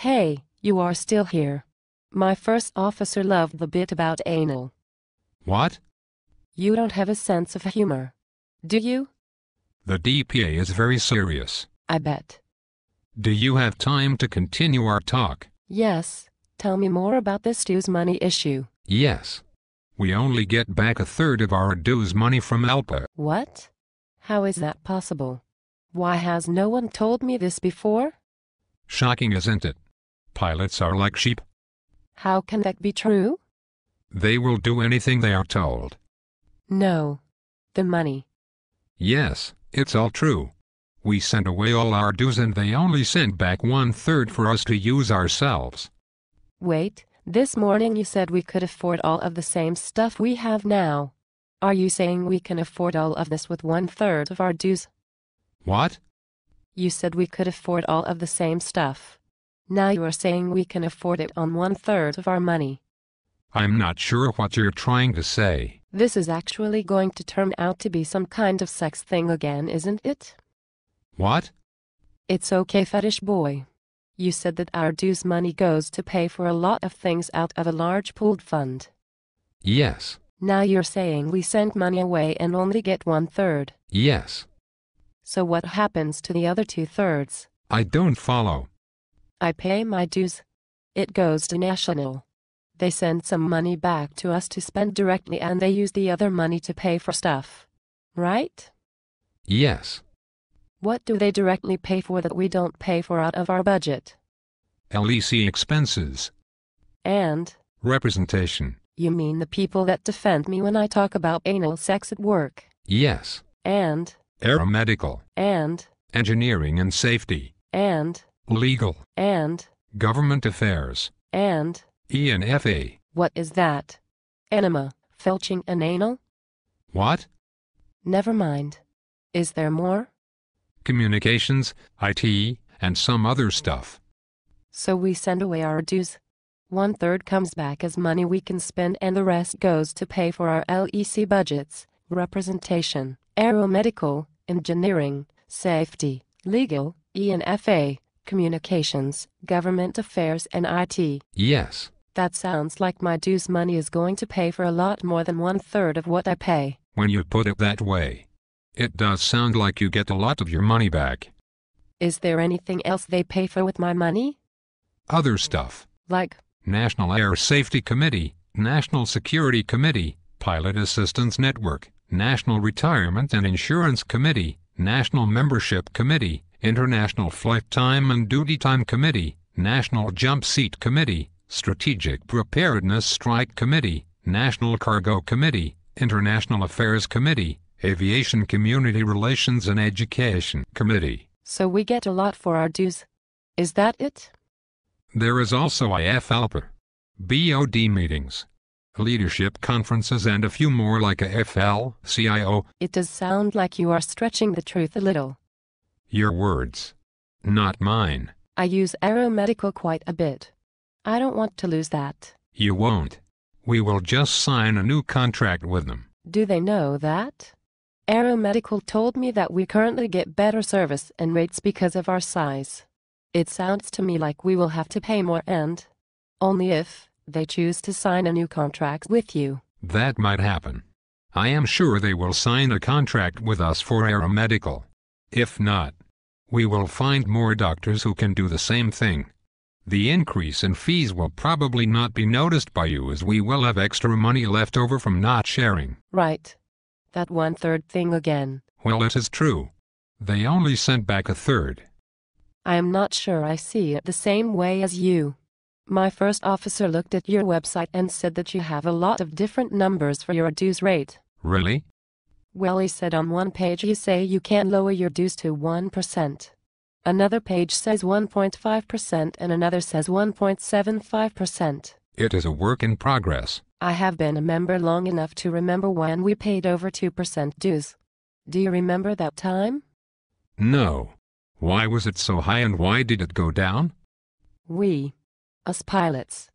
Hey, you are still here. My first officer loved the bit about anal. What? You don't have a sense of humor, do you? The DPA is very serious. I bet. Do you have time to continue our talk? Yes, tell me more about this dues money issue. Yes. We only get back a third of our dues money from ALPA. What? How is that possible? Why has no one told me this before? Shocking, isn't it? Pilots are like sheep. How can that be true? They will do anything they are told. No. The money. Yes, it's all true. We sent away all our dues and they only sent back 1/3 for us to use ourselves. Wait, this morning you said we could afford all of the same stuff we have now. Are you saying we can afford all of this with 1/3 of our dues? What? You said we could afford all of the same stuff. Now you are saying we can afford it on 1/3 of our money. I'm not sure what you're trying to say. This is actually going to turn out to be some kind of sex thing again, isn't it? What? It's okay, fetish boy. You said that our dues money goes to pay for a lot of things out of a large pooled fund. Yes. Now you're saying we send money away and only get 1/3. Yes. So what happens to the other 2/3? I don't follow. I pay my dues. It goes to National. They send some money back to us to spend directly and they use the other money to pay for stuff. Right? Yes. What do they directly pay for that we don't pay for out of our budget? LEC expenses. And? Representation. You mean the people that defend me when I talk about anal sex at work? Yes. And? Aeromedical. And? Engineering and safety. And? Legal. And? Government affairs. And? NSFW. What is that? Enema, filching and anal? What? Never mind. Is there more? Communications, IT, and some other stuff. So we send away our dues. 1/3 comes back as money we can spend and the rest goes to pay for our LEC budgets, representation, aeromedical, engineering, safety, legal, NSFW, communications, government affairs and IT. Yes. That sounds like my dues money is going to pay for a lot more than 1/3 of what I pay. When you put it that way, it does sound like you get a lot of your money back. Is there anything else they pay for with my money? Other stuff. Like? National Air Safety Committee, National Security Committee, Pilot Assistance Network, National Retirement and Insurance Committee, National Membership Committee, International Flight Time and Duty Time Committee, National Jump Seat Committee, Strategic Preparedness Strike Committee, National Cargo Committee, International Affairs Committee, Aviation Community Relations and Education Committee. So we get a lot for our dues. Is that it? There is also IFALPA, BOD meetings, leadership conferences and a few more like AFL-CIO. It does sound like you are stretching the truth a little. Your words, not mine. I use aeromedical quite a bit. I don't want to lose that. You won't. We will just sign a new contract with them. Do they know that? Aeromedical told me that we currently get better service and rates because of our size. It sounds to me like we will have to pay more and only if they choose to sign a new contract with you. That might happen. I am sure they will sign a contract with us for aeromedical. If not, we will find more doctors who can do the same thing. The increase in fees will probably not be noticed by you as we will have extra money left over from not sharing. Right. That 1/3 thing again. Well, it is true. They only sent back 1/3. I am not sure I see it the same way as you. My first officer looked at your website and said that you have a lot of different numbers for your dues rate. Really? Well, he said on one page you say you can lower your dues to 1%. Another page says 1.5% and another says 1.75%. It is a work in progress. I have been a member long enough to remember when we paid over 2% dues. Do you remember that time? No. Why was it so high and why did it go down? We, us pilots,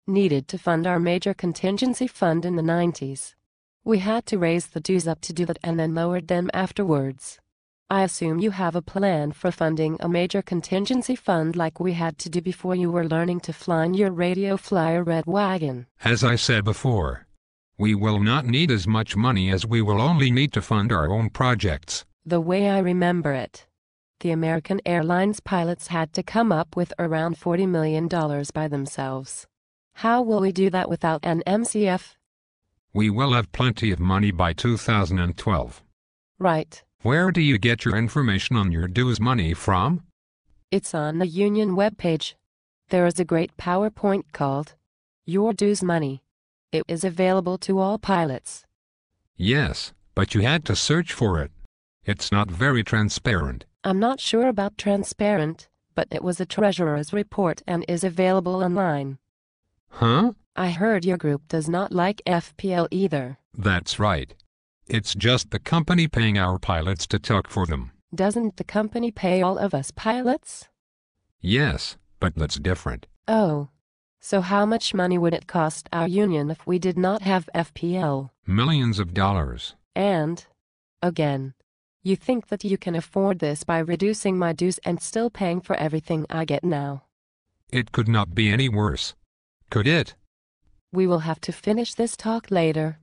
needed to fund our major contingency fund in the 90s. We had to raise the dues up to do that and then lowered them afterwards. I assume you have a plan for funding a major contingency fund like we had to do before you were learning to fly in your radio flyer red wagon. As I said before, we will not need as much money as we will only need to fund our own projects. The way I remember it, the American Airlines pilots had to come up with around $40 million by themselves. How will we do that without an MCF? We will have plenty of money by 2012. Right. Where do you get your information on your dues money from? It's on the union webpage. There is a great PowerPoint called Your Dues Money. It is available to all pilots. Yes, but you had to search for it. It's not very transparent. I'm not sure about transparent, but it was a treasurer's report and is available online. Huh? I heard your group does not like FPL either. That's right. It's just the company paying our pilots to talk for them. Doesn't the company pay all of us pilots? Yes, but that's different. Oh. So how much money would it cost our union if we did not have FPL? Millions of dollars. And, again, you think that you can afford this by reducing my dues and still paying for everything I get now? It could not be any worse. Could it? We will have to finish this talk later.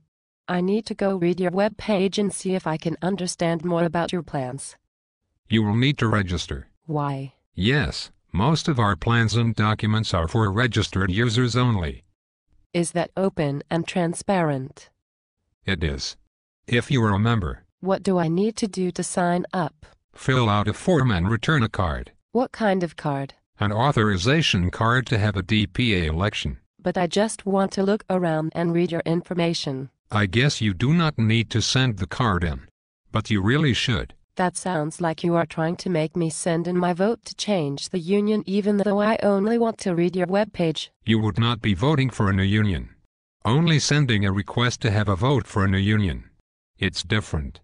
I need to go read your web page and see if I can understand more about your plans. You will need to register. Why? Yes, most of our plans and documents are for registered users only. Is that open and transparent? It is. If you are a member. What do I need to do to sign up? Fill out a form and return a card. What kind of card? An authorization card to have a DPA election. But I just want to look around and read your information. I guess you do not need to send the card in. But you really should. That sounds like you are trying to make me send in my vote to change the union even though I only want to read your webpage. You would not be voting for a new union. Only sending a request to have a vote for a new union. It's different.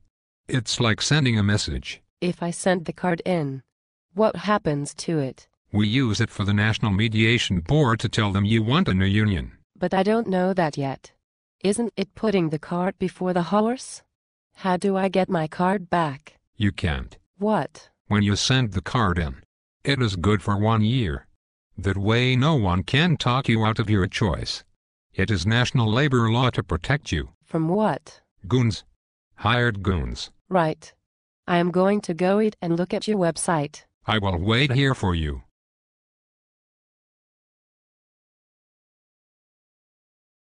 It's like sending a message. If I send the card in, what happens to it? We use it for the National Mediation Board to tell them you want a new union. But I don't know that yet. Isn't it putting the cart before the horse? How do I get my card back? You can't. What? When you send the card in, it is good for 1 year. That way no one can talk you out of your choice. It is national labor law to protect you. From what? Goons. Hired goons. Right. I am going to go eat and look at your website. I will wait here for you.